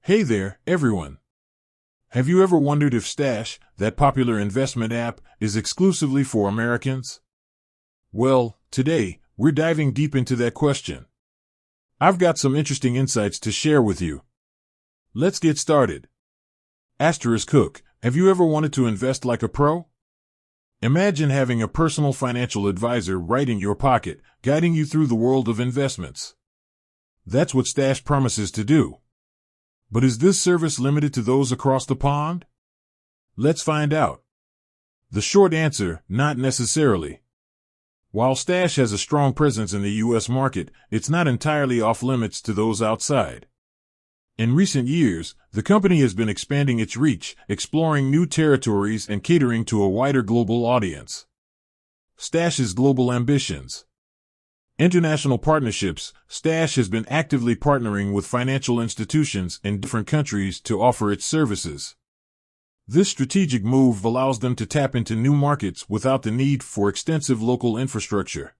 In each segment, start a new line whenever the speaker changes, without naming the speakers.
Hey there, everyone. Have you ever wondered if Stash, that popular investment app, is exclusively for Americans? Well, today, we're diving deep into that question. I've got some interesting insights to share with you. Let's get started. Cook, have you ever wanted to invest like a pro? Imagine having a personal financial advisor right in your pocket, guiding you through the world of investments. That's what Stash promises to do. But is this service limited to those across the pond? Let's find out. The short answer, not necessarily. While Stash has a strong presence in the U.S. market, it's not entirely off limits to those outside. In recent years, the company has been expanding its reach, exploring new territories and catering to a wider global audience. Stash's global ambitions. International partnerships. Stash has been actively partnering with financial institutions in different countries to offer its services. This strategic move allows them to tap into new markets without the need for extensive local infrastructure.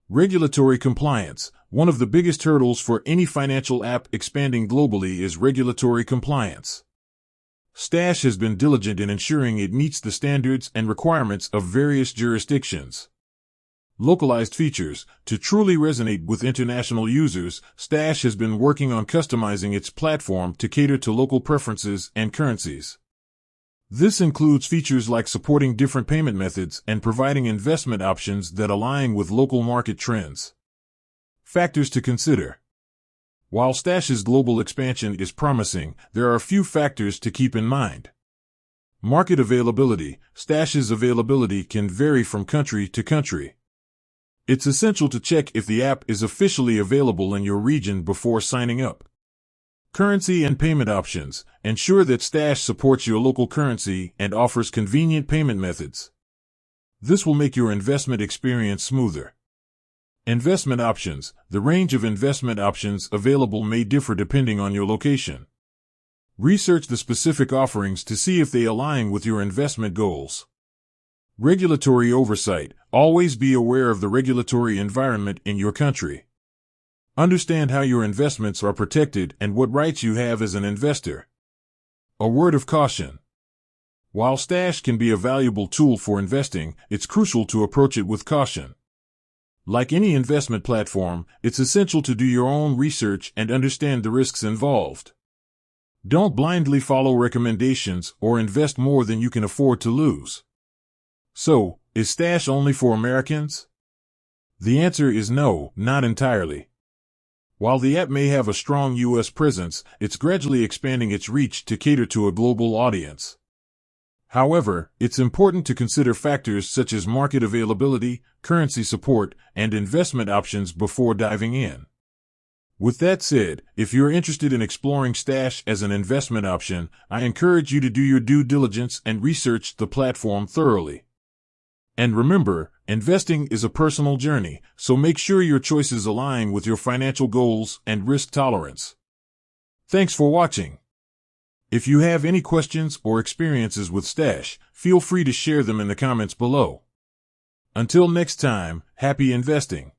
Regulatory compliance. One of the biggest hurdles for any financial app expanding globally is regulatory compliance. Stash has been diligent in ensuring it meets the standards and requirements of various jurisdictions. Localized features. To truly resonate with international users, Stash has been working on customizing its platform to cater to local preferences and currencies. This includes features like supporting different payment methods and providing investment options that align with local market trends. Factors to consider. While Stash's global expansion is promising, there are a few factors to keep in mind. Market availability. Stash's availability can vary from country to country. It's essential to check if the app is officially available in your region before signing up. Currency and payment options. Ensure that Stash supports your local currency and offers convenient payment methods. This will make your investment experience smoother. Investment options. The range of investment options available may differ depending on your location. Research the specific offerings to see if they align with your investment goals. Regulatory oversight. Always be aware of the regulatory environment in your country. Understand how your investments are protected and what rights you have as an investor. A word of caution. While Stash can be a valuable tool for investing, it's crucial to approach it with caution. Like any investment platform, it's essential to do your own research and understand the risks involved. Don't blindly follow recommendations or invest more than you can afford to lose. So, is Stash only for Americans? The answer is no, not entirely. While the app may have a strong U.S. presence, it's gradually expanding its reach to cater to a global audience. However, it's important to consider factors such as market availability, currency support, and investment options before diving in. With that said, if you're interested in exploring Stash as an investment option, I encourage you to do your due diligence and research the platform thoroughly. And remember, investing is a personal journey, so make sure your choices align with your financial goals and risk tolerance. Thanks for watching. If you have any questions or experiences with Stash, feel free to share them in the comments below. Until next time, happy investing.